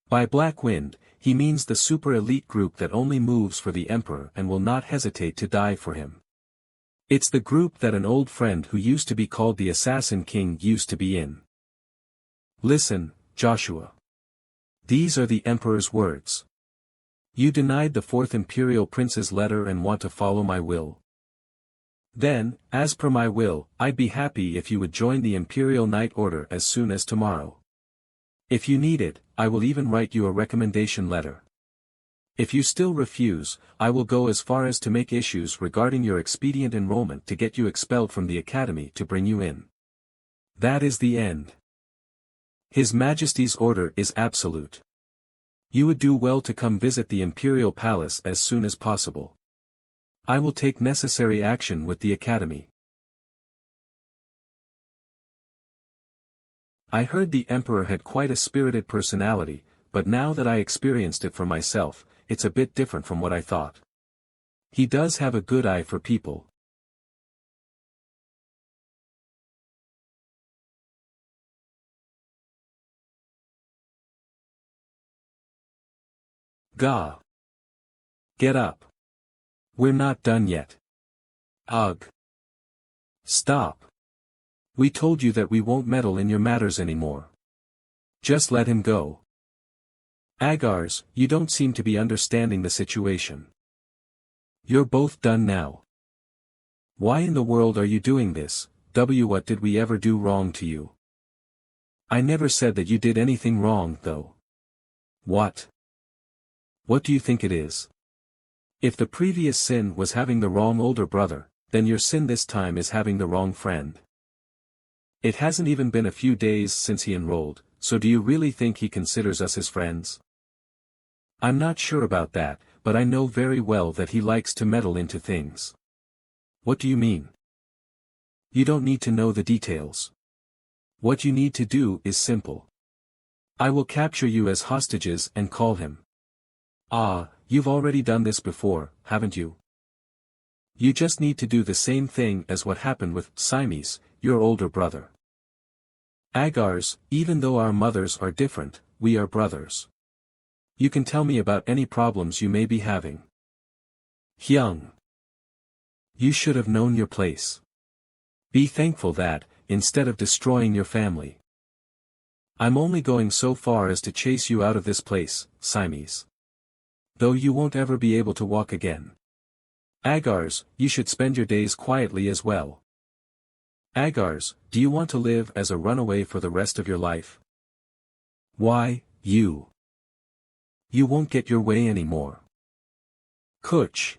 By Black Wind, he means the super elite group that only moves for the Emperor and will not hesitate to die for him. It's the group that an old friend who used to be called the Assassin King used to be in. Listen, Joshua. These are the Emperor's words. You denied the 4th Imperial Prince's letter and want to follow my will. Then, as per my will, I'd be happy if you would join the Imperial Knight Order as soon as tomorrow. If you need it, I will even write you a recommendation letter. If you still refuse, I will go as far as to make issues regarding your expedient enrollment to get you expelled from the academy to bring you in. That is the end. His Majesty's order is absolute. You would do well to come visit the Imperial Palace as soon as possible. I will take necessary action with the academy. I heard the Emperor had quite a spirited personality, but now that I experienced it for myself, it's a bit different from what I thought. He does have a good eye for people. Gah! Get up. We're not done yet. Ugh. Stop. We told you that we won't meddle in your matters anymore. Just let him go. Agars, you don't seem to be understanding the situation. You're both done now. Why in the world are you doing this? What did we ever do wrong to you? I never said that you did anything wrong, though. What? What do you think it is? If the previous sin was having the wrong older brother, then your sin this time is having the wrong friend. It hasn't even been a few days since he enrolled, so do you really think he considers us his friends? I'm not sure about that, but I know very well that he likes to meddle into things. What do you mean? You don't need to know the details. What you need to do is simple. I will capture you as hostages and call him. Ah, you've already done this before, haven't you? You just need to do the same thing as what happened with Simes, your older brother. Agars, even though our mothers are different, we are brothers. You can tell me about any problems you may be having. Hyung. You should have known your place. Be thankful that, instead of destroying your family. I'm only going so far as to chase you out of this place, Simes. Though you won't ever be able to walk again. Agars, you should spend your days quietly as well. Agars, do you want to live as a runaway for the rest of your life? Why, you. You won't get your way anymore. Kuch.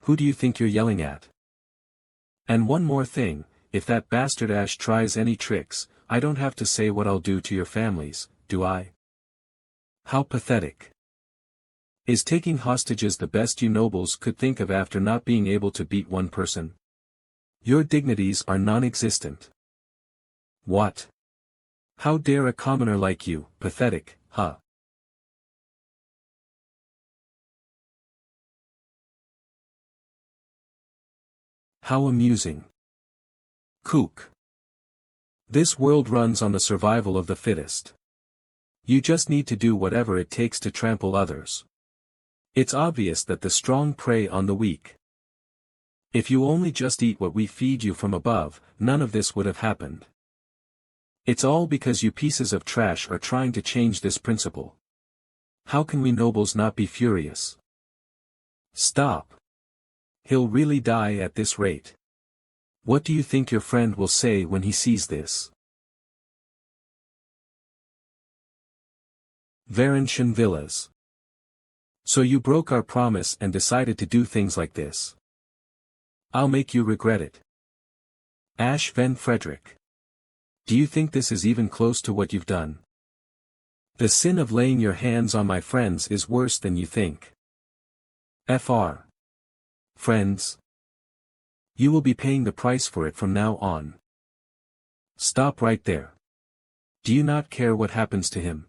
Who do you think you're yelling at? And one more thing, if that bastard Ash tries any tricks, I don't have to say what I'll do to your families, do I? How pathetic. Is taking hostages the best you nobles could think of after not being able to beat one person? Your dignities are non-existent. What? How dare a commoner like you, pathetic, huh? How amusing. Kook. This world runs on the survival of the fittest. You just need to do whatever it takes to trample others. It's obvious that the strong prey on the weak. If you only just eat what we feed you from above, none of this would have happened. It's all because you pieces of trash are trying to change this principle. How can we nobles not be furious? Stop. He'll really die at this rate. What do you think your friend will say when he sees this? Varantian Villas. So you broke our promise and decided to do things like this. I'll make you regret it. Ash Van Frederick. Do you think this is even close to what you've done? The sin of laying your hands on my friends is worse than you think. Fr. Friends. You will be paying the price for it from now on. Stop right there. Do you not care what happens to him?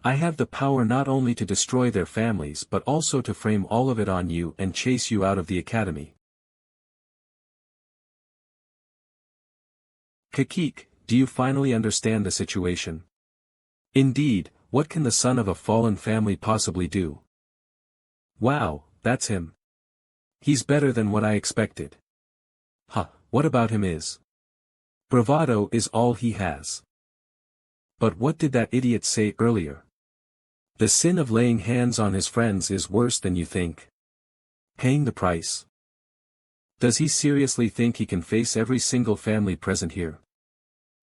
I have the power not only to destroy their families but also to frame all of it on you and chase you out of the academy. Kakik, do you finally understand the situation? Indeed, what can the son of a fallen family possibly do? Wow, that's him. He's better than what I expected. What about him is? Bravado is all he has. But what did that idiot say earlier? The sin of laying hands on his friends is worse than you think. Paying the price. Does he seriously think he can face every single family present here?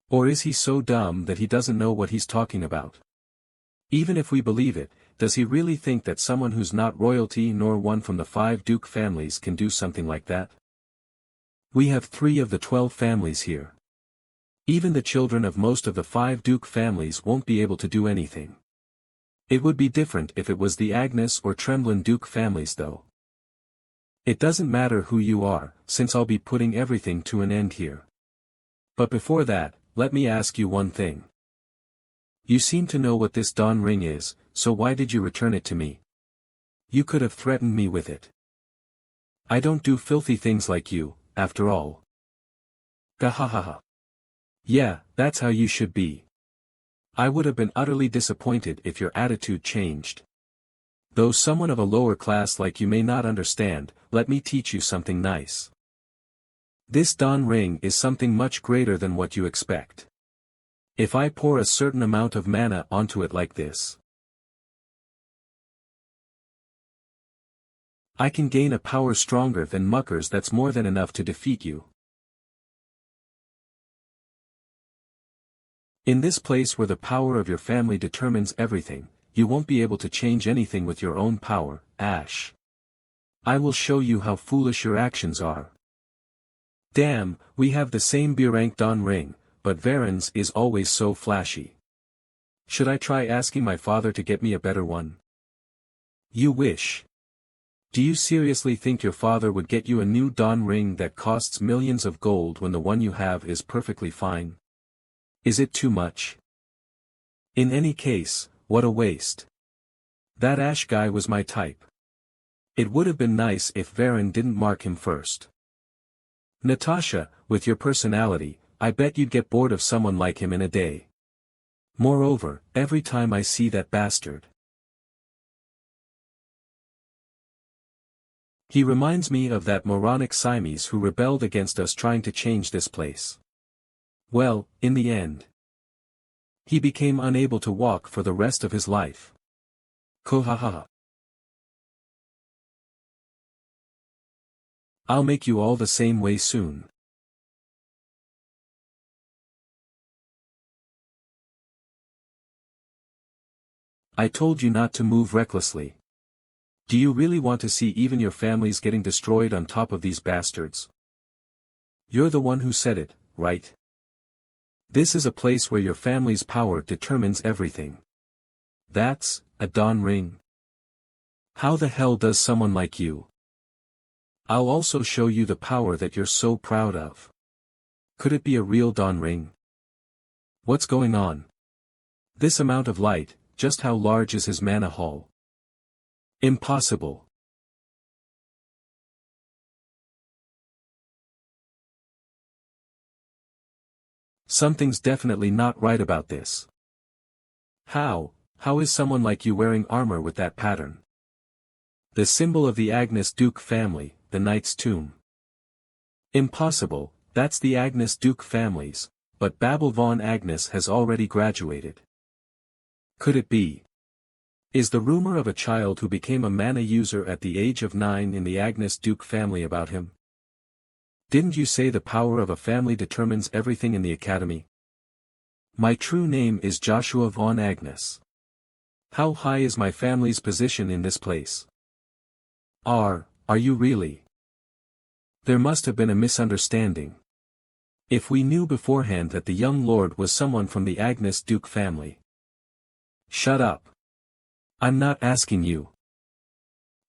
Or is he so dumb that he doesn't know what he's talking about? Even if we believe it, does he really think that someone who's not royalty nor one from the 5 Duke families can do something like that? We have 3 of the 12 families here. Even the children of most of the 5 Duke families won't be able to do anything. It would be different if it was the Agnes or Tremblin Duke families though. It doesn't matter who you are, since I'll be putting everything to an end here. But before that, let me ask you one thing. You seem to know what this Dawn Ring is, so why did you return it to me? You could have threatened me with it. I don't do filthy things like you, after all. Gahahaha. Yeah, that's how you should be. I would have been utterly disappointed if your attitude changed. Though someone of a lower class like you may not understand, let me teach you something nice. This Dawn Ring is something much greater than what you expect. If I pour a certain amount of mana onto it like this, I can gain a power stronger than Mucker's that's more than enough to defeat you. In this place where the power of your family determines everything, you won't be able to change anything with your own power, Ash. I will show you how foolish your actions are. Damn, we have the same B-rank Dawn Ring, but Varen's is always so flashy. Should I try asking my father to get me a better one? You wish. Do you seriously think your father would get you a new Dawn Ring that costs millions of gold when the one you have is perfectly fine? Is it too much? In any case, what a waste. That Ash guy was my type. It would have been nice if Varen didn't mark him first. Natasha, with your personality, I bet you'd get bored of someone like him in a day. Moreover, every time I see that bastard, he reminds me of that moronic Siamese who rebelled against us trying to change this place. Well, in the end, he became unable to walk for the rest of his life. Kohaha. I'll make you all the same way soon. I told you not to move recklessly. Do you really want to see even your families getting destroyed on top of these bastards? You're the one who said it, right? This is a place where your family's power determines everything. That's a Dawn Ring. How the hell does someone like you? I'll also show you the power that you're so proud of. Could it be a real Dawn Ring? What's going on? This amount of light, just how large is his mana hall? Impossible. Something's definitely not right about this. How is someone like you wearing armor with that pattern? The symbol of the Agnes Duke family, the Knight's Tomb. Impossible, that's the Agnes Duke families, but Babel von Agnes has already graduated. Could it be? Is the rumor of a child who became a mana user at the age of 9 in the Agnes Duke family about him? Didn't you say the power of a family determines everything in the academy? My true name is Joshua von Agnes. How high is my family's position in this place? Are you really? There must have been a misunderstanding. If we knew beforehand that the young lord was someone from the Agnes Duke family. Shut up. I'm not asking you.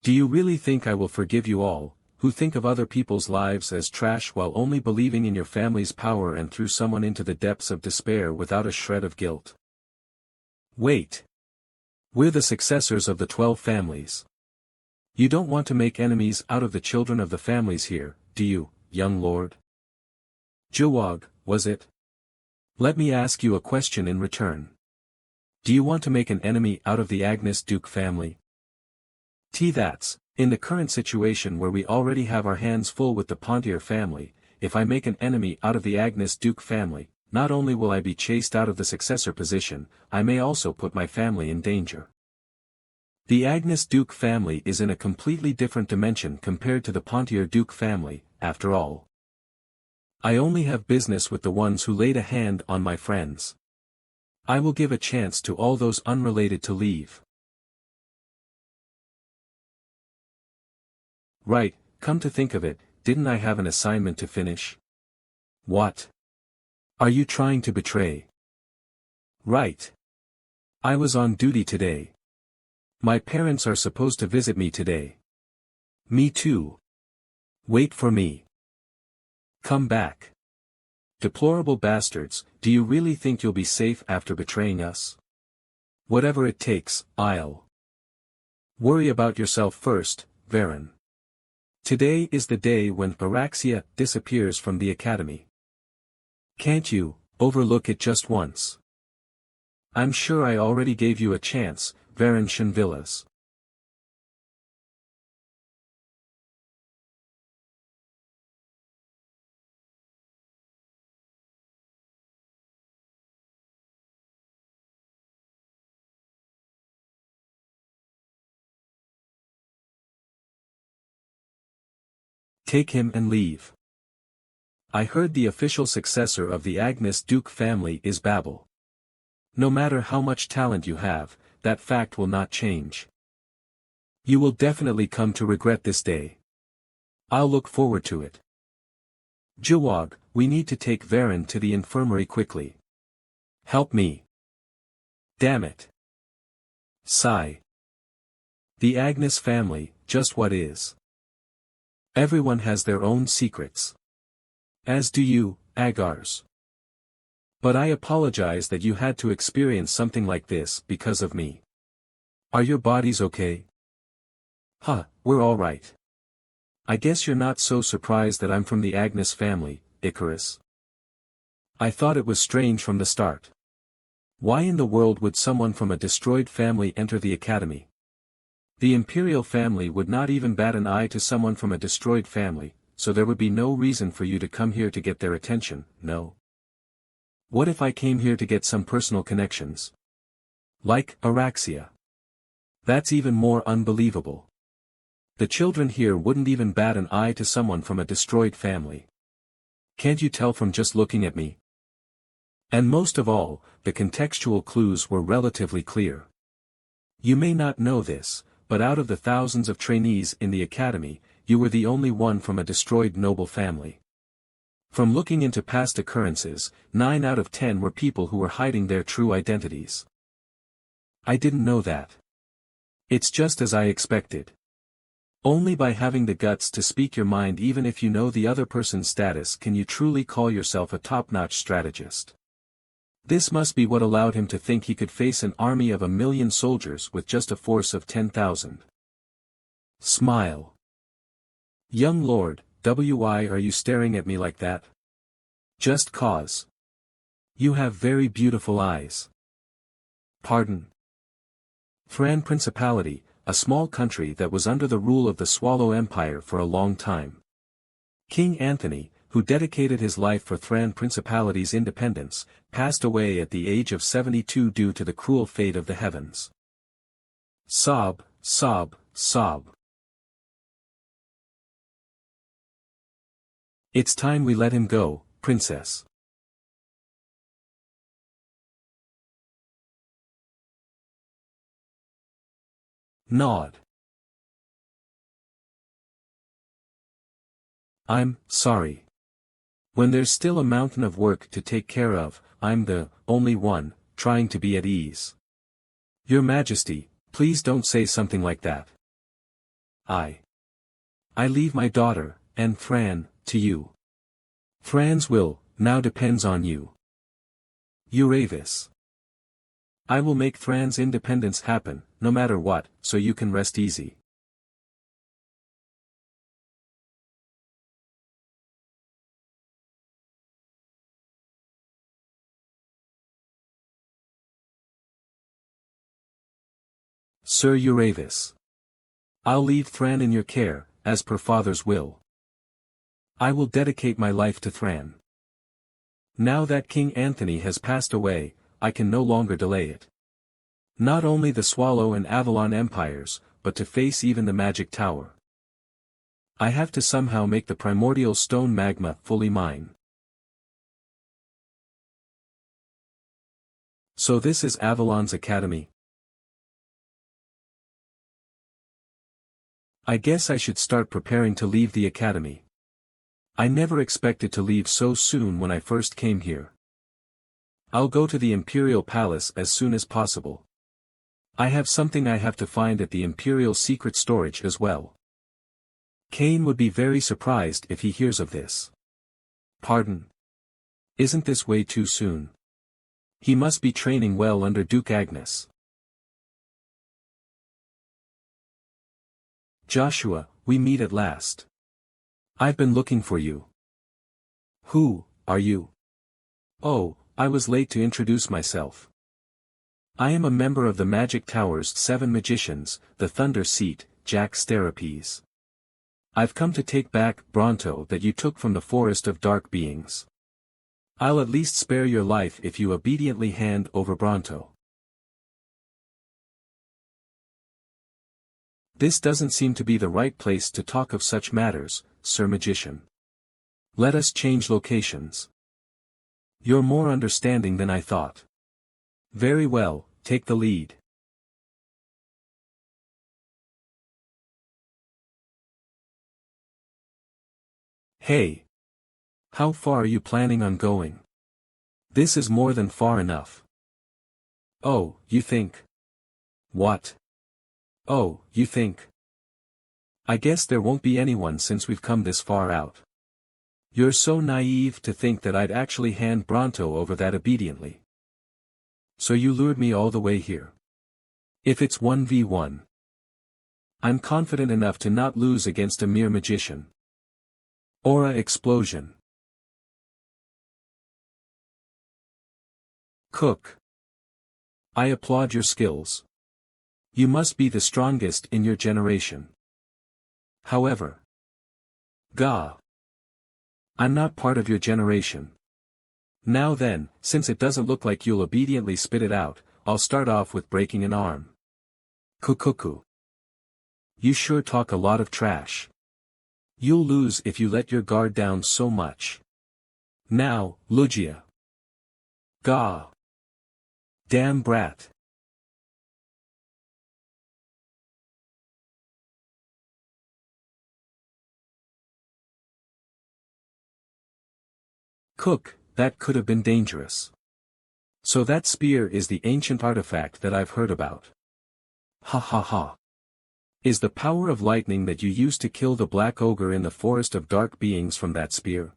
Do you really think I will forgive you all, who think of other people's lives as trash while only believing in your family's power and threw someone into the depths of despair without a shred of guilt? Wait. We're the successors of the 12 families. You don't want to make enemies out of the children of the families here, do you, young lord? Jawag, was it? Let me ask you a question in return. Do you want to make an enemy out of the Agnes Duke family? That's, in the current situation where we already have our hands full with the Pontier family, if I make an enemy out of the Agnes Duke family, not only will I be chased out of the successor position, I may also put my family in danger. The Agnes Duke family is in a completely different dimension compared to the Pontier Duke family, after all. I only have business with the ones who laid a hand on my friends. I will give a chance to all those unrelated to leave. Right, come to think of it, didn't I have an assignment to finish? What? Are you trying to betray? Right. I was on duty today. My parents are supposed to visit me today. Me too. Wait for me. Come back. Deplorable bastards, do you really think you'll be safe after betraying us? Whatever it takes, I'll. Worry about yourself first, Varen. Today is the day when Araxia disappears from the academy. Can't you overlook it just once? I'm sure I already gave you a chance, Varen Shinvillas. Take him and leave. I heard the official successor of the Agnes Duke family is Babel. No matter how much talent you have, that fact will not change. You will definitely come to regret this day. I'll look forward to it. Jawag, we need to take Varen to the infirmary quickly. Help me. Damn it. Sigh. The Agnes family, just what is. Everyone has their own secrets. As do you, Agars. But I apologize that you had to experience something like this because of me. Are your bodies okay? Huh, we're all right. I guess you're not so surprised that I'm from the Agnes family, Icarus. I thought it was strange from the start. Why in the world would someone from a destroyed family enter the academy? The imperial family would not even bat an eye to someone from a destroyed family, so there would be no reason for you to come here to get their attention, no? What if I came here to get some personal connections? Like Araxia. That's even more unbelievable. The children here wouldn't even bat an eye to someone from a destroyed family. Can't you tell from just looking at me? And most of all, the contextual clues were relatively clear. You may not know this, but out of the thousands of trainees in the academy, you were the only one from a destroyed noble family. From looking into past occurrences, 9 out of 10 were people who were hiding their true identities. I didn't know that. It's just as I expected. Only by having the guts to speak your mind even if you know the other person's status can you truly call yourself a top-notch strategist. This must be what allowed him to think he could face an army of 1,000,000 soldiers with just a force of 10,000. Smile. Young lord, why are you staring at me like that? Just cause. You have very beautiful eyes. Pardon. Thran Principality, a small country that was under the rule of the Swallow Empire for a long time. King Anthony, who dedicated his life for Thran Principality's independence, passed away at the age of 72 due to the cruel fate of the heavens. Sob, sob, sob. It's time we let him go, princess. Nod. I'm sorry. When there's still a mountain of work to take care of, I'm the only one trying to be at ease. Your Majesty, please don't say something like that. I leave my daughter, and Thran, to you. Thran's will, now depends on you. Euravis. I will make Thran's independence happen, no matter what, so you can rest easy. Sir Uravis. I'll leave Thran in your care, as per father's will. I will dedicate my life to Thran. Now that King Anthony has passed away, I can no longer delay it. Not only the Swallow and Avalon empires, but to face even the Magic Tower. I have to somehow make the primordial stone magma fully mine. So this is Avalon's academy. I guess I should start preparing to leave the academy. I never expected to leave so soon when I first came here. I'll go to the Imperial Palace as soon as possible. I have something I have to find at the Imperial Secret Storage as well. Cain would be very surprised if he hears of this. Pardon? Isn't this way too soon? He must be training well under Duke Agnes. Joshua, we meet at last. I've been looking for you. Who are you? Oh, I was late to introduce myself. I am a member of the Magic Tower's 7 magicians, the Thunder Seat, Jack Starapes. I've come to take back Bronto that you took from the Forest of Dark Beings. I'll at least spare your life if you obediently hand over Bronto. This doesn't seem to be the right place to talk of such matters, Sir Magician. Let us change locations. You're more understanding than I thought. Very well, take the lead. Hey! How far are you planning on going? This is more than far enough. Oh, you think? What? Oh, you think? I guess there won't be anyone since we've come this far out. You're so naive to think that I'd actually hand Bronto over that obediently. So you lured me all the way here. If it's 1v1. I'm confident enough to not lose against a mere magician. Aura explosion. Cook. I applaud your skills. You must be the strongest in your generation. However. Gah. I'm not part of your generation. Now then, since it doesn't look like you'll obediently spit it out, I'll start off with breaking an arm. Kukuku. You sure talk a lot of trash. You'll lose if you let your guard down so much. Now, Lugia. Gah. Damn brat. Cook, that could have been dangerous. So that spear is the ancient artifact that I've heard about. Ha ha ha. Is the power of lightning that you used to kill the Black Ogre in the Forest of Dark Beings from that spear?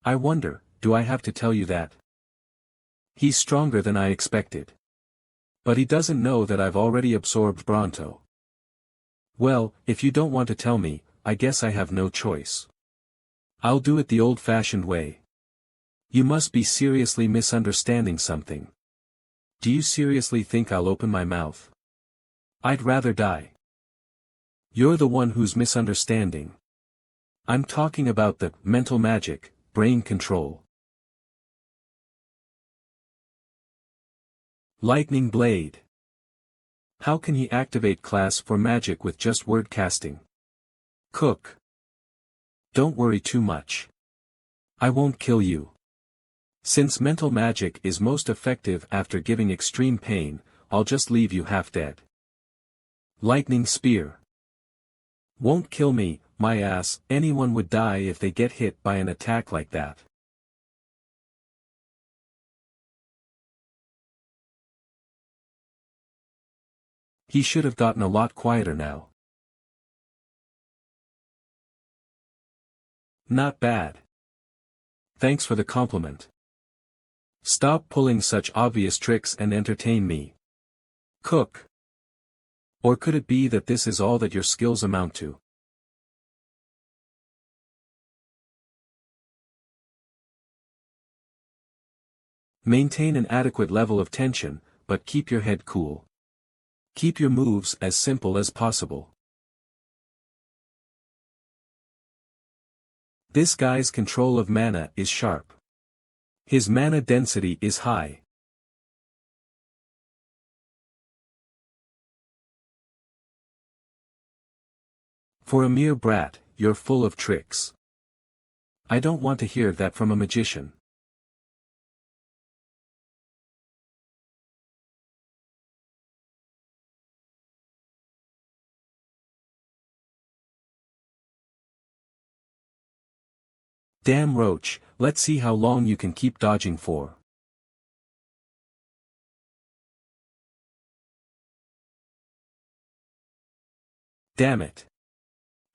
I wonder, do I have to tell you that? He's stronger than I expected. But he doesn't know that I've already absorbed Bronto. Well, if you don't want to tell me, I guess I have no choice. I'll do it the old-fashioned way. You must be seriously misunderstanding something. Do you seriously think I'll open my mouth? I'd rather die. You're the one who's misunderstanding. I'm talking about the mental magic, brain control. Lightning Blade. How can he activate class 4 magic with just word casting? Cook. Don't worry too much. I won't kill you. Since mental magic is most effective after giving extreme pain, I'll just leave you half dead. Lightning Spear. Won't kill me, my ass. Anyone would die if they get hit by an attack like that. He should have gotten a lot quieter now. Not bad. Thanks for the compliment. Stop pulling such obvious tricks and entertain me. Cook. Or could it be that this is all that your skills amount to? Maintain an adequate level of tension, but keep your head cool. Keep your moves as simple as possible. This guy's control of mana is sharp. His mana density is high. For a mere brat, you're full of tricks. I don't want to hear that from a magician. Damn roach, let's see how long you can keep dodging for. Damn it.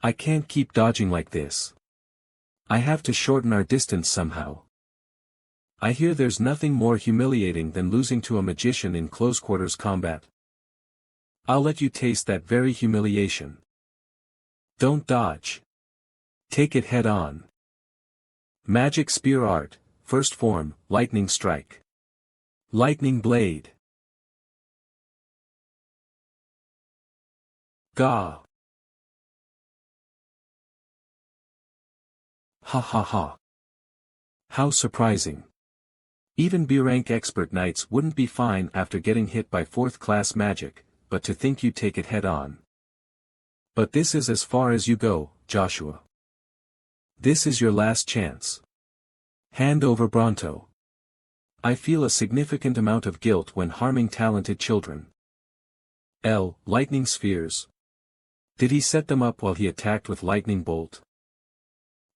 I can't keep dodging like this. I have to shorten our distance somehow. I hear there's nothing more humiliating than losing to a magician in close quarters combat. I'll let you taste that very humiliation. Don't dodge. Take it head on. Magic Spear Art, First Form, Lightning Strike. Lightning Blade. Gah. Ha ha ha. How surprising. Even B-rank expert knights wouldn't be fine after getting hit by 4th class magic, but to think you'd take it head on. But this is as far as you go, Joshua. This is your last chance. Hand over Bronto. I feel a significant amount of guilt when harming talented children. Lightning spheres. Did he set them up while he attacked with lightning bolt?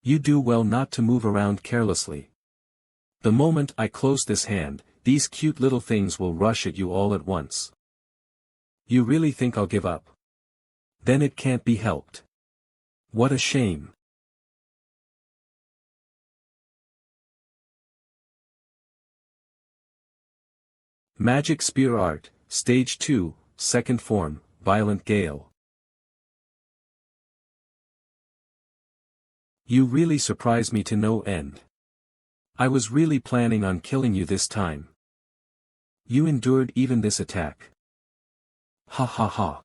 You do well not to move around carelessly. The moment I close this hand, these cute little things will rush at you all at once. You really think I'll give up? Then it can't be helped. What a shame. Magic Spear Art, Stage 2, Second Form, Violent Gale. You really surprise me to no end. I was really planning on killing you this time. You endured even this attack. Ha ha ha.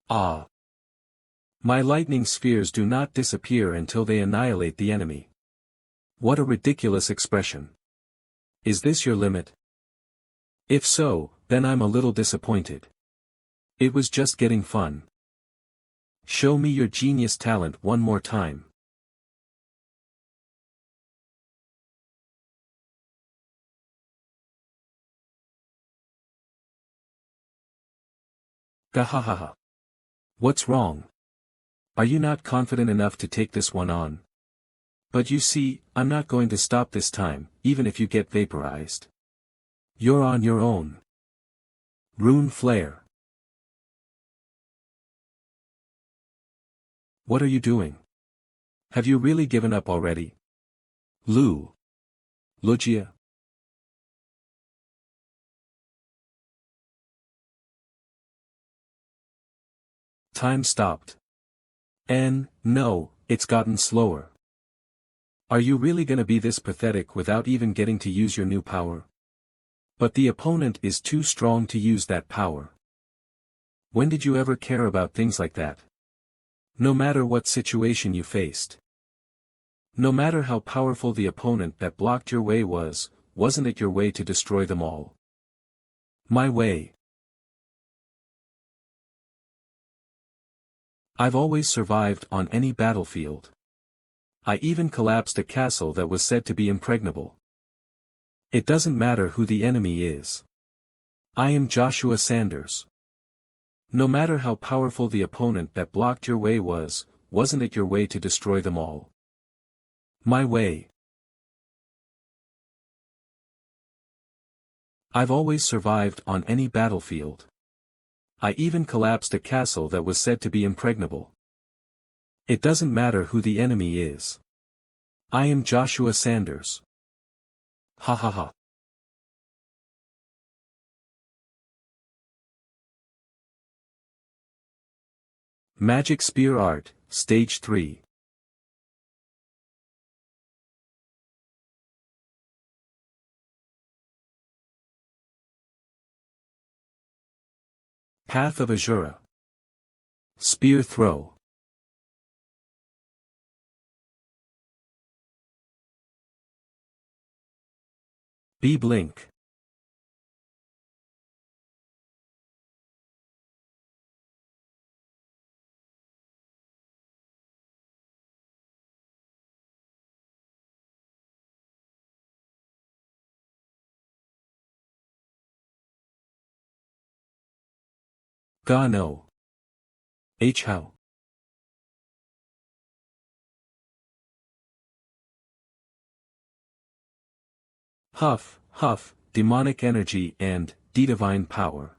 Ah. My lightning spheres do not disappear until they annihilate the enemy. What a ridiculous expression. Is this your limit? If so, then I'm a little disappointed. It was just getting fun. Show me your genius talent one more time. Gahahaha. What's wrong? Are you not confident enough to take this one on? But you see, I'm not going to stop this time, even if you get vaporized. You're on your own. Rune Flare. What are you doing? Have you really given up already? Lugia? Time stopped. No, it's gotten slower. Are you really gonna be this pathetic without even getting to use your new power? But the opponent is too strong to use that power. When did you ever care about things like that? No matter what situation you faced. No matter how powerful the opponent that blocked your way was, wasn't it your way to destroy them all? My way. I've always survived on any battlefield. I even collapsed a castle that was said to be impregnable. It doesn't matter who the enemy is. I am Joshua Sanders. No matter how powerful the opponent that blocked your way was, wasn't it your way to destroy them all? My way. I've always survived on any battlefield. I even collapsed a castle that was said to be impregnable. It doesn't matter who the enemy is. I am Joshua Sanders. Ha ha ha. Magic Spear Art, Stage 3. Path of Azura. Spear throw. B-blink. Ga no. H how. Huff, huff, demonic energy and divine power.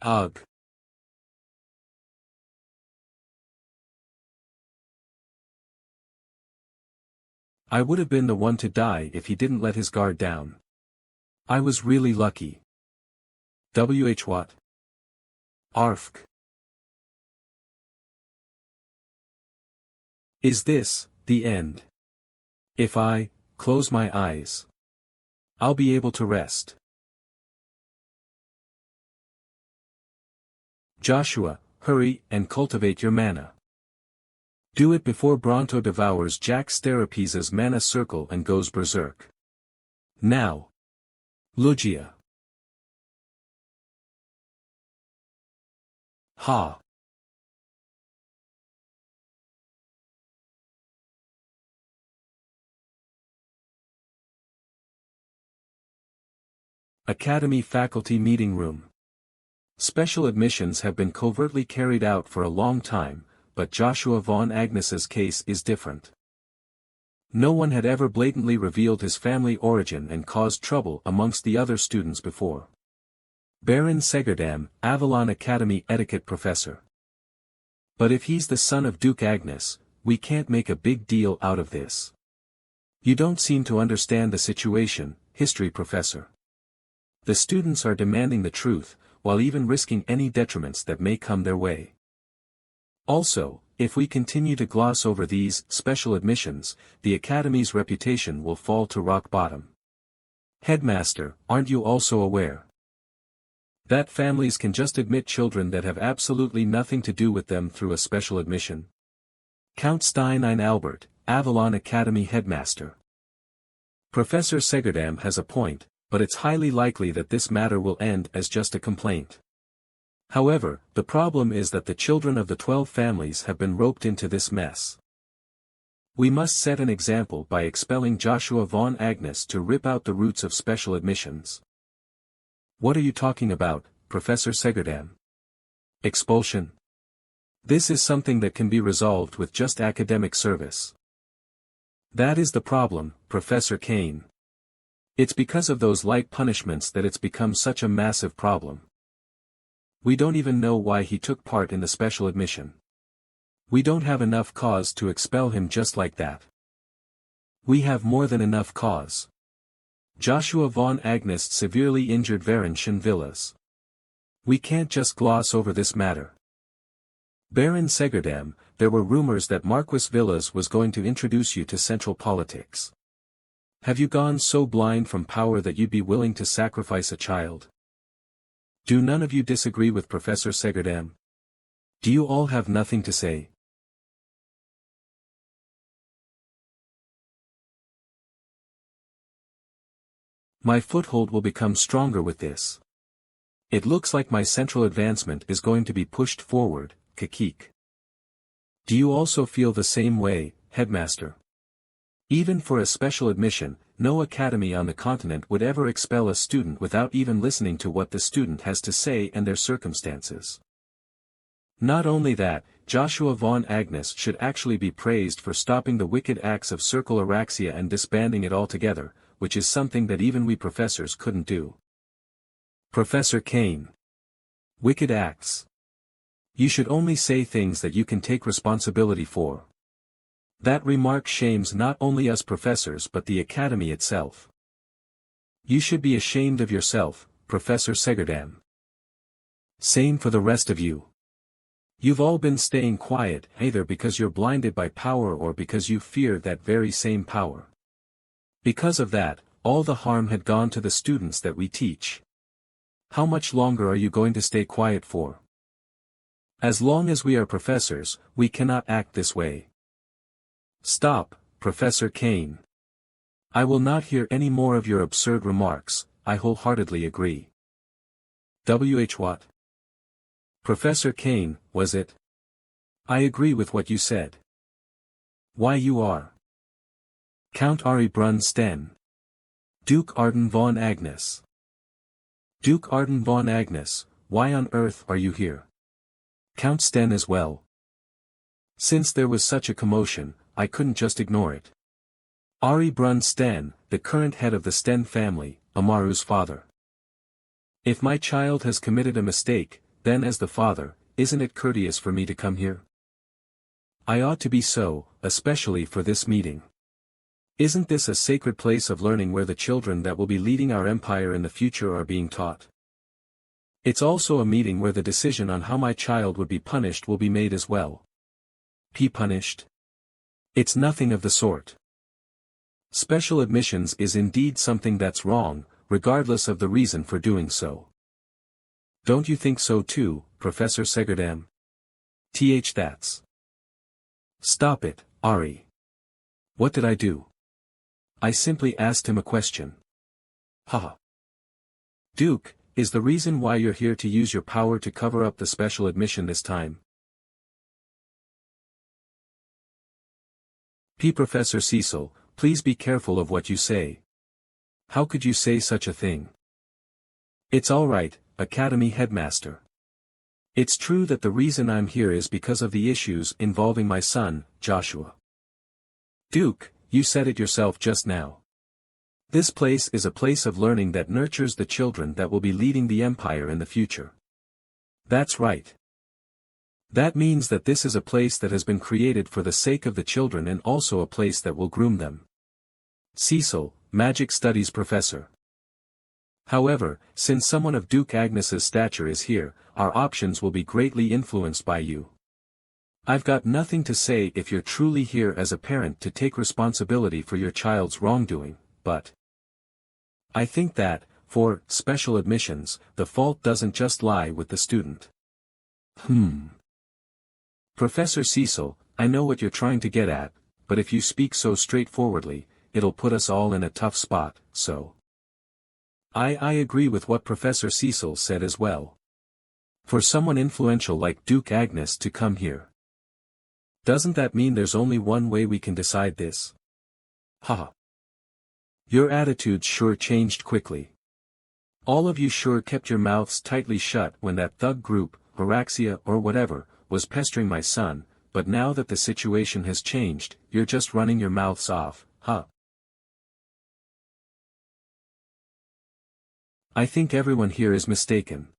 Ugh. I would have been the one to die if he didn't let his guard down. I was really lucky. WH what? Arfk. Is this the end? If I close my eyes, I'll be able to rest. Joshua, hurry and cultivate your mana. Do it before Bronto devours Jax Therapies' mana circle and goes berserk. Now. Lugia. Ha. Academy Faculty Meeting Room. Special admissions have been covertly carried out for a long time, but Joshua von Agnes's case is different. No one had ever blatantly revealed his family origin and caused trouble amongst the other students before. Baron Segerdam, Avalon Academy etiquette professor. But if he's the son of Duke Agnes, we can't make a big deal out of this. You don't seem to understand the situation, history professor. The students are demanding the truth, while even risking any detriments that may come their way. Also, if we continue to gloss over these special admissions, the Academy's reputation will fall to rock bottom. Headmaster, aren't you also aware that families can just admit children that have absolutely nothing to do with them through a special admission? Count Stein Albert, Avalon Academy headmaster. Professor Segerdam has a point, but it's highly likely that this matter will end as just a complaint. However, the problem is that the children of the 12 families have been roped into this mess. We must set an example by expelling Joshua von Agnes to rip out the roots of special admissions. What are you talking about, Professor Segerdam? Expulsion? This is something that can be resolved with just academic service. That is the problem, Professor Kane. It's because of those light punishments that it's become such a massive problem. We don't even know why he took part in the special admission. We don't have enough cause to expel him just like that. We have more than enough cause. Joshua von Agnes severely injured Varenschen Villas. We can't just gloss over this matter. Baron Segerdam, there were rumors that Marquis Villas was going to introduce you to central politics. Have you gone so blind from power that you'd be willing to sacrifice a child? Do none of you disagree with Professor Segerdam? Do you all have nothing to say? My foothold will become stronger with this. It looks like my central advancement is going to be pushed forward, Kakik. Do you also feel the same way, Headmaster? Even for a special admission, no academy on the continent would ever expel a student without even listening to what the student has to say and their circumstances. Not only that, Joshua von Agnes should actually be praised for stopping the wicked acts of Circle Araxia and disbanding it altogether, which is something that even we professors couldn't do. Professor Kane. Wicked acts. You should only say things that you can take responsibility for. That remark shames not only us professors but the academy itself. You should be ashamed of yourself, Professor Segerdam. Same for the rest of you. You've all been staying quiet either because you're blinded by power or because you fear that very same power. Because of that, all the harm had gone to the students that we teach. How much longer are you going to stay quiet for? As long as we are professors, we cannot act this way. Stop, Professor Kane. I will not hear any more of your absurd remarks. I wholeheartedly agree. What? Professor Kane, was it? I agree with what you said. Why you are? Count Ari Brunn Sten. Duke Arden von Agnes. Duke Arden von Agnes, why on earth are you here? Count Sten as well. Since there was such a commotion, I couldn't just ignore it. Ari Brunn Sten, the current head of the Sten family, Amaru's father. If my child has committed a mistake, then as the father, isn't it courteous for me to come here? I ought to be so, especially for this meeting. Isn't this a sacred place of learning where the children that will be leading our empire in the future are being taught? It's also a meeting where the decision on how my child would be punished will be made as well. Punished? It's nothing of the sort. Special admissions is indeed something that's wrong, regardless of the reason for doing so. Don't you think so too, Professor Segerdam? That's. Stop it, Ari. What did I do? I simply asked him a question. Haha. Duke, is the reason why you're here to use your power to cover up the special admission this time? Professor Cecil, please be careful of what you say. How could you say such a thing? It's all right, Academy Headmaster. It's true that the reason I'm here is because of the issues involving my son, Joshua. Duke, you said it yourself just now. This place is a place of learning that nurtures the children that will be leading the empire in the future. That's right. That means that this is a place that has been created for the sake of the children and also a place that will groom them. Cecil, Magic Studies Professor. However, since someone of Duke Agnes's stature is here, our options will be greatly influenced by you. I've got nothing to say if you're truly here as a parent to take responsibility for your child's wrongdoing, but I think that, for special admissions, the fault doesn't just lie with the student. Professor Cecil, I know what you're trying to get at, but if you speak so straightforwardly, it'll put us all in a tough spot, so. I agree with what Professor Cecil said as well. For someone influential like Duke Agnes to come here. Doesn't that mean there's only one way we can decide this? Haha. Your attitudes sure changed quickly. All of you sure kept your mouths tightly shut when that thug group, Horaxia or whatever, was pestering my son, but now that the situation has changed, you're just running your mouths off, huh? I think everyone here is mistaken.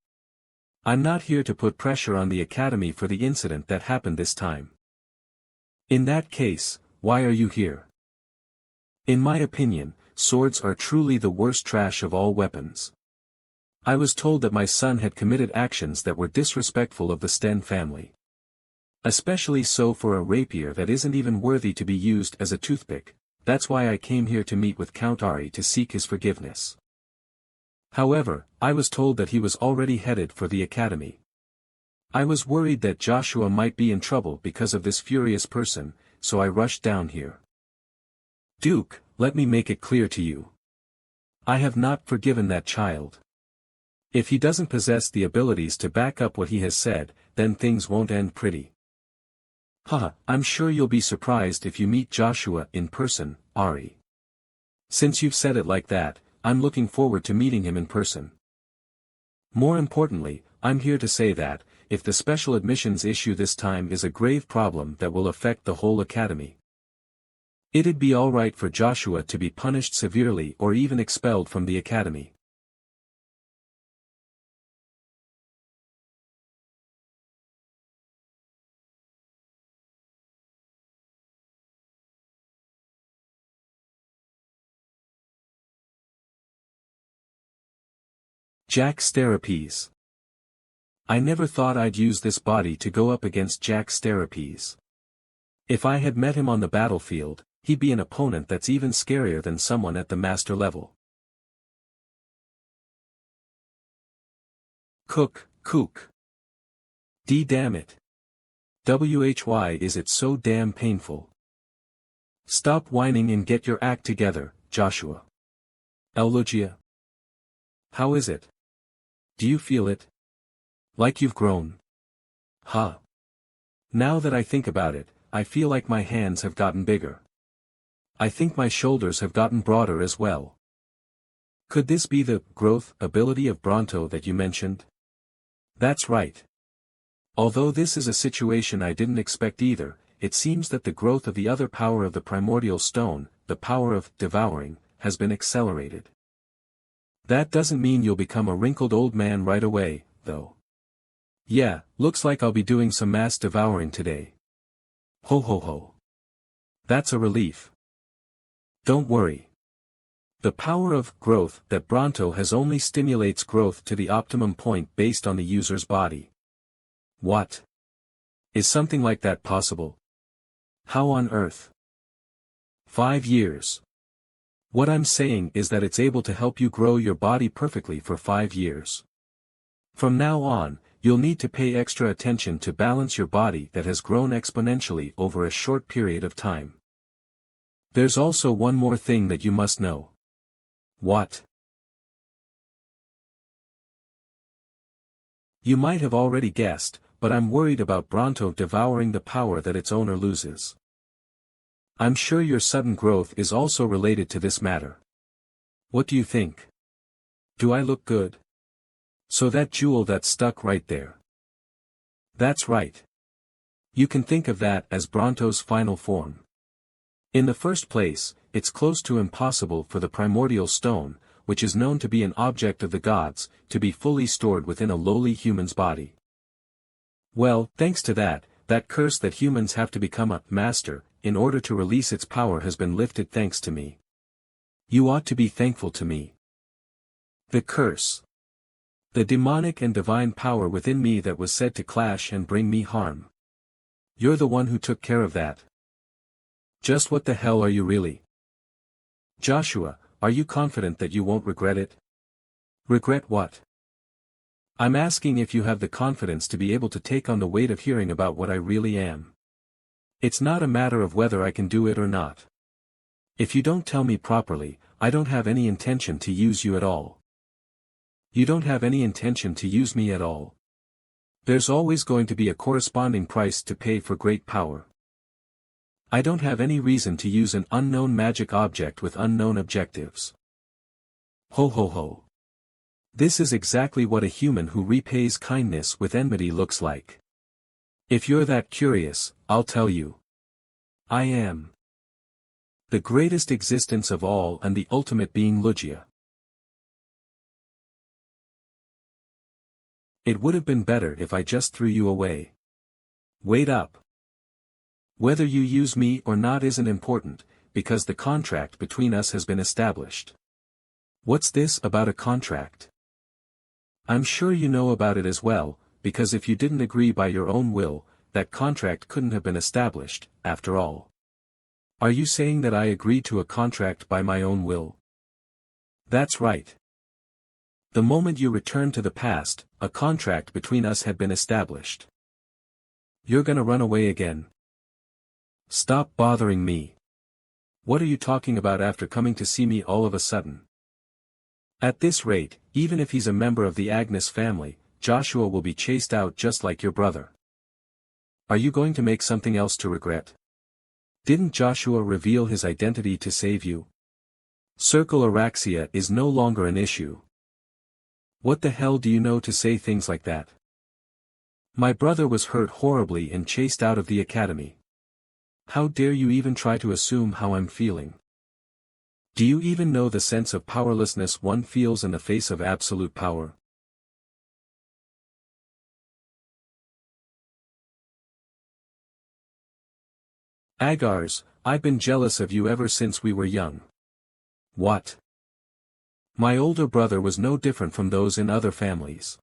I'm not here to put pressure on the Academy for the incident that happened this time. In that case, why are you here? In my opinion, swords are truly the worst trash of all weapons. I was told that my son had committed actions that were disrespectful of the Sten family. Especially so for a rapier that isn't even worthy to be used as a toothpick. That's why I came here to meet with Count Ari to seek his forgiveness. However, I was told that he was already headed for the Academy. I was worried that Joshua might be in trouble because of this furious person, so I rushed down here. Duke, let me make it clear to you. I have not forgiven that child. If he doesn't possess the abilities to back up what he has said, then things won't end pretty. Haha, I'm sure you'll be surprised if you meet Joshua in person, Ari. Since you've said it like that, I'm looking forward to meeting him in person. More importantly, I'm here to say that, if the special admissions issue this time is a grave problem that will affect the whole Academy, it'd be alright for Joshua to be punished severely or even expelled from the Academy. Jack's therapies. I never thought I'd use this body to go up against Jack's therapies. If I had met him on the battlefield, he'd be an opponent that's even scarier than someone at the master level. Kook. Damn it. Why is it so damn painful? Stop whining and get your act together, Joshua. Eulogia. How is it? Do you feel it? Like you've grown? Huh. Now that I think about it, I feel like my hands have gotten bigger. I think my shoulders have gotten broader as well. Could this be the growth ability of Bronto that you mentioned? That's right. Although this is a situation I didn't expect either, it seems that the growth of the other power of the primordial stone, the power of devouring, has been accelerated. That doesn't mean you'll become a wrinkled old man right away, though. Yeah, looks like I'll be doing some mass devouring today. Ho ho ho. That's a relief. Don't worry. The power of growth that Bronto has only stimulates growth to the optimum point based on the user's body. What? Is something like that possible? How on earth? 5 years. What I'm saying is that it's able to help you grow your body perfectly for 5 years. From now on, you'll need to pay extra attention to balance your body that has grown exponentially over a short period of time. There's also one more thing that you must know. What? You might have already guessed, but I'm worried about Bronto devouring the power that its owner loses. I'm sure your sudden growth is also related to this matter. What do you think? Do I look good? So that jewel that's stuck right there. That's right. You can think of that as Bronto's final form. In the first place, it's close to impossible for the primordial stone, which is known to be an object of the gods, to be fully stored within a lowly human's body. Well, thanks to that curse that humans have to become a master, in order to release its power has been lifted thanks to me. You ought to be thankful to me. The curse. The demonic and divine power within me that was said to clash and bring me harm. You're the one who took care of that. Just what the hell are you really? Joshua, are you confident that you won't regret it? Regret what? I'm asking if you have the confidence to be able to take on the weight of hearing about what I really am. It's not a matter of whether I can do it or not. If you don't tell me properly, I don't have any intention to use you at all. You don't have any intention to use me at all. There's always going to be a corresponding price to pay for great power. I don't have any reason to use an unknown magic object with unknown objectives. Ho ho ho. This is exactly what a human who repays kindness with enmity looks like. If you're that curious, I'll tell you. I am the greatest existence of all and the ultimate being Lugia. It would have been better if I just threw you away. Wait up. Whether you use me or not isn't important, because the contract between us has been established. What's this about a contract? I'm sure you know about it as well, because if you didn't agree by your own will, that contract couldn't have been established, after all. Are you saying that I agreed to a contract by my own will? That's right. The moment you returned to the past, a contract between us had been established. You're gonna run away again. Stop bothering me. What are you talking about after coming to see me all of a sudden? At this rate, even if he's a member of the Agnes family, Joshua will be chased out just like your brother. Are you going to make something else to regret? Didn't Joshua reveal his identity to save you? Circle Araxia is no longer an issue. What the hell do you know to say things like that? My brother was hurt horribly and chased out of the academy. How dare you even try to assume how I'm feeling? Do you even know the sense of powerlessness one feels in the face of absolute power? Agars, I've been jealous of you ever since we were young. What? My older brother was no different from those in other families.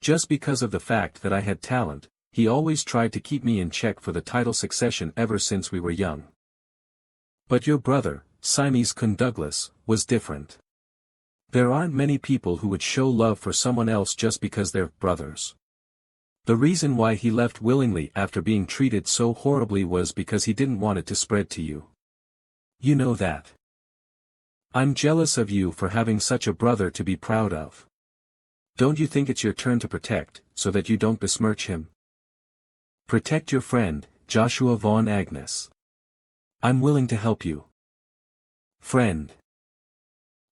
Just because of the fact that I had talent, he always tried to keep me in check for the title succession ever since we were young. But your brother, Siamese Kun Douglas, was different. There aren't many people who would show love for someone else just because they're brothers. The reason why he left willingly after being treated so horribly was because he didn't want it to spread to you. You know that. I'm jealous of you for having such a brother to be proud of. Don't you think it's your turn to protect, so that you don't besmirch him? Protect your friend, Joshua Vaughn Agnes. I'm willing to help you. Friend.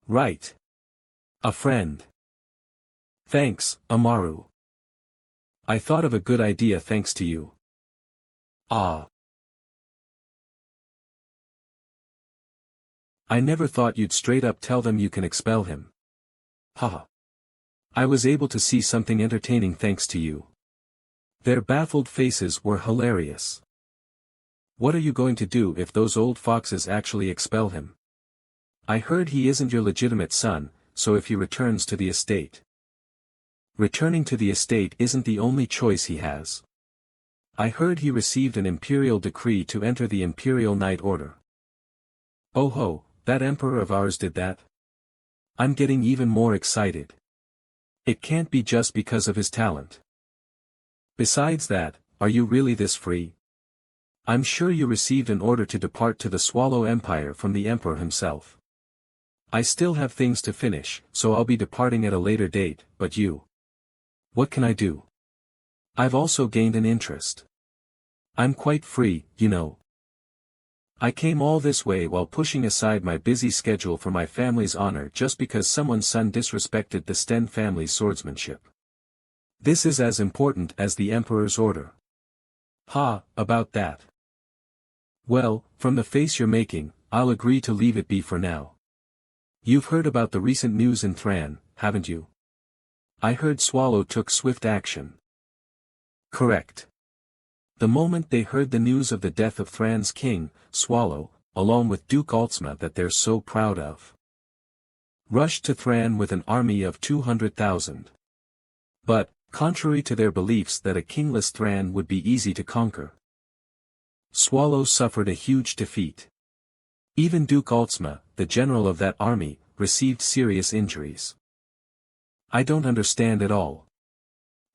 Right. A friend. Thanks, Amaru. I thought of a good idea thanks to you. Ah. I never thought you'd straight up tell them you can expel him. Haha. I was able to see something entertaining thanks to you. Their baffled faces were hilarious. What are you going to do if those old foxes actually expel him? I heard he isn't your legitimate son, so if he returns to the estate. Returning to the estate isn't the only choice he has. I heard he received an imperial decree to enter the Imperial Knight Order. Oh ho, that emperor of ours did that? I'm getting even more excited. It can't be just because of his talent. Besides that, are you really this free? I'm sure you received an order to depart to the Swallow Empire from the emperor himself. I still have things to finish, so I'll be departing at a later date, but you? What can I do? I've also gained an interest. I'm quite free, you know. I came all this way while pushing aside my busy schedule for my family's honor just because someone's son disrespected the Sten family's swordsmanship. This is as important as the Emperor's order. Ha, about that. Well, from the face you're making, I'll agree to leave it be for now. You've heard about the recent news in Thran, haven't you? I heard Swallow took swift action. Correct. The moment they heard the news of the death of Thran's king, Swallow, along with Duke Altsma that they're so proud of, rushed to Thran with an army of 200,000. But, contrary to their beliefs that a kingless Thran would be easy to conquer, Swallow suffered a huge defeat. Even Duke Altsma, the general of that army, received serious injuries. I don't understand at all.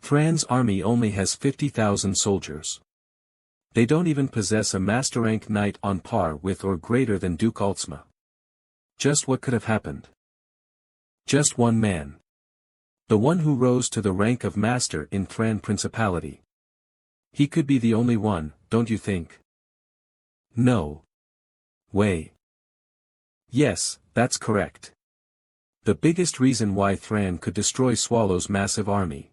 Thran's army only has 50,000 soldiers. They don't even possess a master rank knight on par with or greater than Duke Altsma. Just what could have happened? Just one man. The one who rose to the rank of master in Thran Principality. He could be the only one, don't you think? No. Way. Yes, that's correct. The biggest reason why Thran could destroy Swallow's massive army.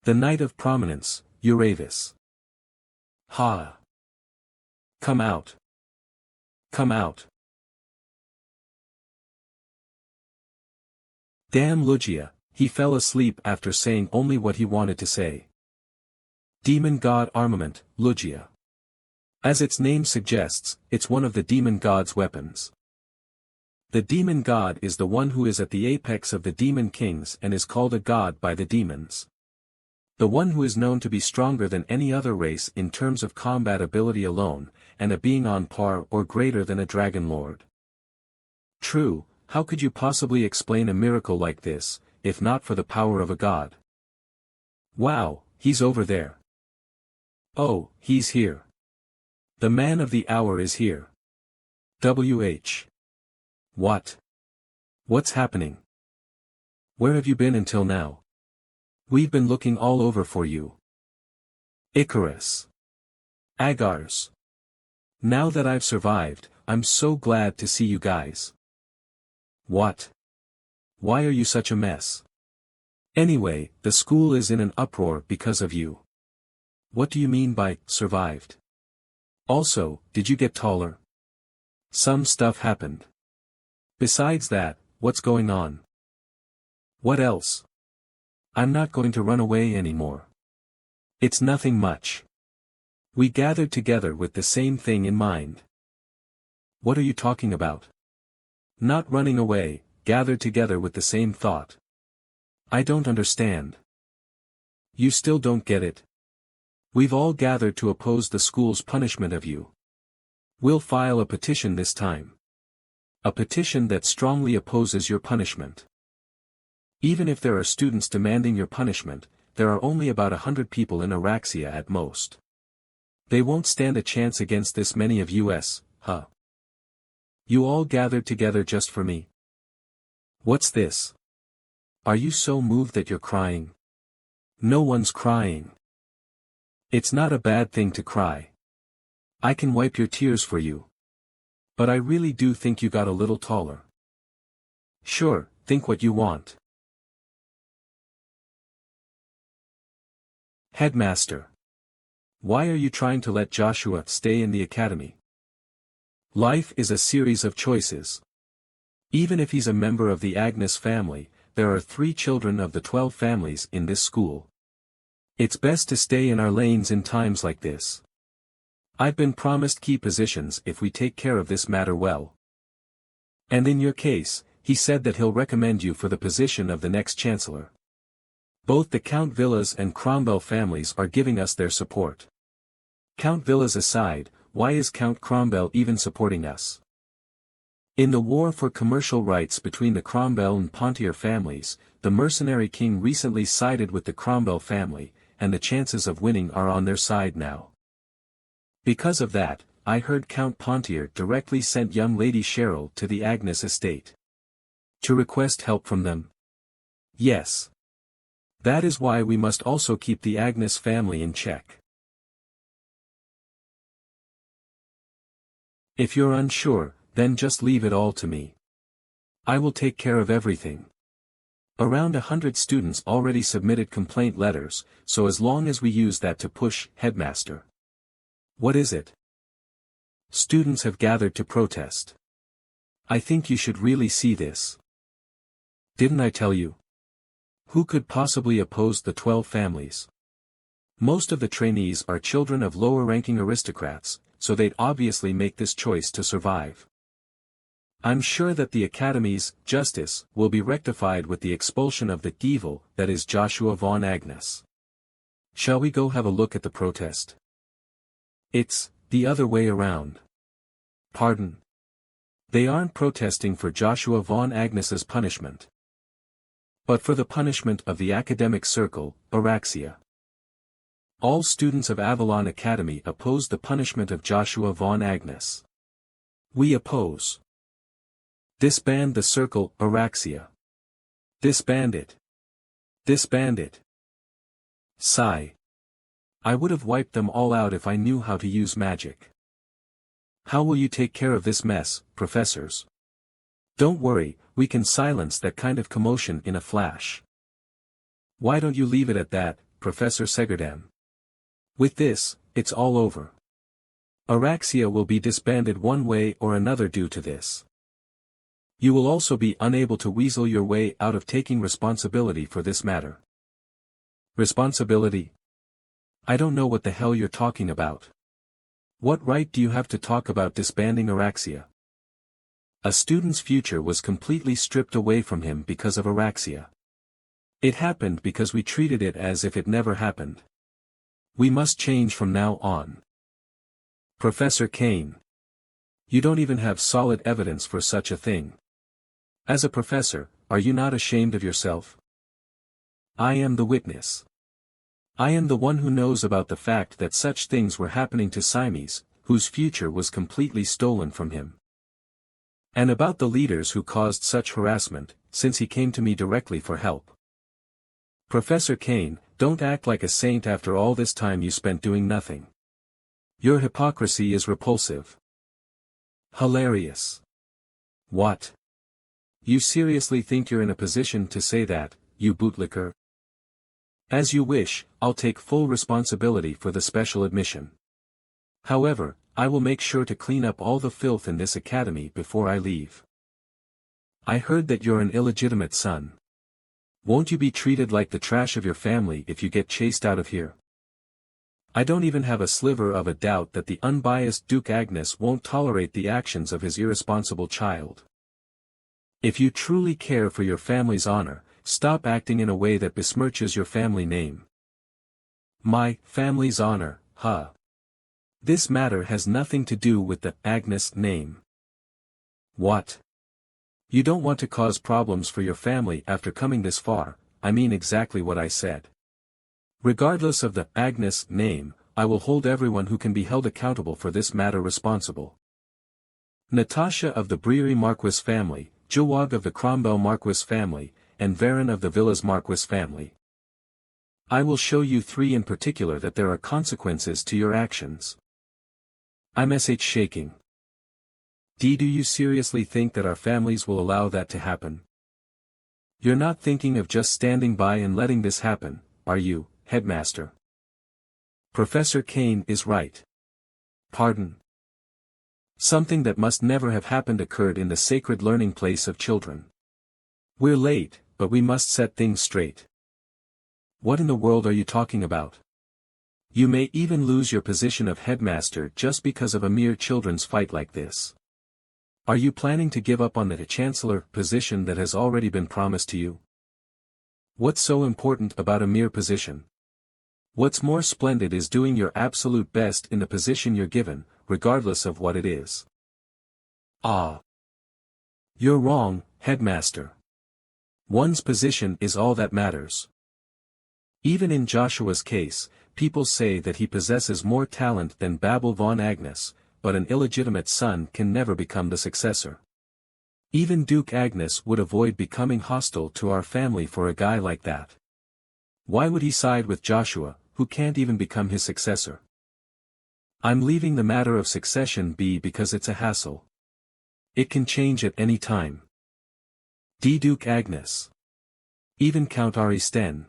The Knight of Prominence, Uravis. Ha! Come out. Come out. Damn Lugia, he fell asleep after saying only what he wanted to say. Demon God Armament, Lugia. As its name suggests, it's one of the demon god's weapons. The demon god is the one who is at the apex of the demon kings and is called a god by the demons. The one who is known to be stronger than any other race in terms of combat ability alone, and a being on par or greater than a dragon lord. True, how could you possibly explain a miracle like this, if not for the power of a god? Wow, he's over there. Oh, he's here. The man of the hour is here. WH. What? What's happening? Where have you been until now? We've been looking all over for you. Icarus. Agars. Now that I've survived, I'm so glad to see you guys. What? Why are you such a mess? Anyway, the school is in an uproar because of you. What do you mean by, survived? Also, did you get taller? Some stuff happened. Besides that, what's going on? What else? I'm not going to run away anymore. It's nothing much. We gathered together with the same thing in mind. What are you talking about? Not running away, gathered together with the same thought. I don't understand. You still don't get it? We've all gathered to oppose the school's punishment of you. We'll file a petition this time. A petition that strongly opposes your punishment. Even if there are students demanding your punishment, there are only about 100 people in Araxia at most. They won't stand a chance against this many of us, huh? You all gathered together just for me. What's this? Are you so moved that you're crying? No one's crying. It's not a bad thing to cry. I can wipe your tears for you. But I really do think you got a little taller. Sure, think what you want. Headmaster. Why are you trying to let Joshua stay in the academy? Life is a series of choices. Even if he's a member of the Agnes family, there are 3 children of the 12 families in this school. It's best to stay in our lanes in times like this. I've been promised key positions if we take care of this matter well. And in your case, he said that he'll recommend you for the position of the next chancellor. Both the Count Villas and Cromwell families are giving us their support. Count Villas aside, why is Count Cromwell even supporting us? In the war for commercial rights between the Cromwell and Pontier families, the mercenary king recently sided with the Cromwell family, and the chances of winning are on their side now. Because of that, I heard Count Pontier directly sent young Lady Cheryl to the Agnes estate. To request help from them? Yes. That is why we must also keep the Agnes family in check. If you're unsure, then just leave it all to me. I will take care of everything. Around 100 students already submitted complaint letters, so as long as we use that to push, Headmaster. What is it? Students have gathered to protest. I think you should really see this. Didn't I tell you? Who could possibly oppose the 12 families? Most of the trainees are children of lower-ranking aristocrats, so they'd obviously make this choice to survive. I'm sure that the Academy's justice will be rectified with the expulsion of the evil that is Joshua von Agnes. Shall we go have a look at the protest? It's the other way around. Pardon? They aren't protesting for Joshua von Agnes's punishment, but for the punishment of the academic circle, Araxia. All students of Avalon Academy oppose the punishment of Joshua von Agnes. We oppose. Disband the circle, Araxia. Disband it. Disband it. Sigh. I would have wiped them all out if I knew how to use magic. How will you take care of this mess, professors? Don't worry, we can silence that kind of commotion in a flash. Why don't you leave it at that, Professor Segerdam? With this, it's all over. Araxia will be disbanded one way or another due to this. You will also be unable to weasel your way out of taking responsibility for this matter. Responsibility? I don't know what the hell you're talking about. What right do you have to talk about disbanding Araxia? A student's future was completely stripped away from him because of Araxia. It happened because we treated it as if it never happened. We must change from now on. Professor Kane. You don't even have solid evidence for such a thing. As a professor, are you not ashamed of yourself? I am the witness. I am the one who knows about the fact that such things were happening to Simes, whose future was completely stolen from him. And about the leaders who caused such harassment, since he came to me directly for help. Professor Kane, don't act like a saint after all this time you spent doing nothing. Your hypocrisy is repulsive. Hilarious. What? You seriously think you're in a position to say that, you bootlicker? As you wish, I'll take full responsibility for the special admission. However, I will make sure to clean up all the filth in this academy before I leave. I heard that you're an illegitimate son. Won't you be treated like the trash of your family if you get chased out of here? I don't even have a sliver of a doubt that the unbiased Duke Agnes won't tolerate the actions of his irresponsible child. If you truly care for your family's honor, stop acting in a way that besmirches your family name. My family's honor, huh? This matter has nothing to do with the Agnes name. What? You don't want to cause problems for your family after coming this far. I mean exactly what I said. Regardless of the Agnes name, I will hold everyone who can be held accountable for this matter responsible. Natasha of the Breary Marquis family, Jawag of the Cromwell Marquis family, and Varon of the Villas Marquis family. I will show you three in particular that there are consequences to your actions. I'm shaking. Do you seriously think that our families will allow that to happen? You're not thinking of just standing by and letting this happen, are you, headmaster? Professor Kane is right. Pardon? Something that must never have happened occurred in the sacred learning place of children. We're late, but we must set things straight. What in the world are you talking about? You may even lose your position of headmaster just because of a mere children's fight like this. Are you planning to give up on the chancellor position that has already been promised to you? What's so important about a mere position? What's more splendid is doing your absolute best in the position you're given, regardless of what it is. Ah. You're wrong, headmaster. One's position is all that matters. Even in Joshua's case, people say that he possesses more talent than Babel von Agnes, but an illegitimate son can never become the successor. Even Duke Agnes would avoid becoming hostile to our family for a guy like that. Why would he side with Joshua, who can't even become his successor? I'm leaving the matter of succession be because it's a hassle. It can change at any time. Duke Agnes. Even Count Aristen.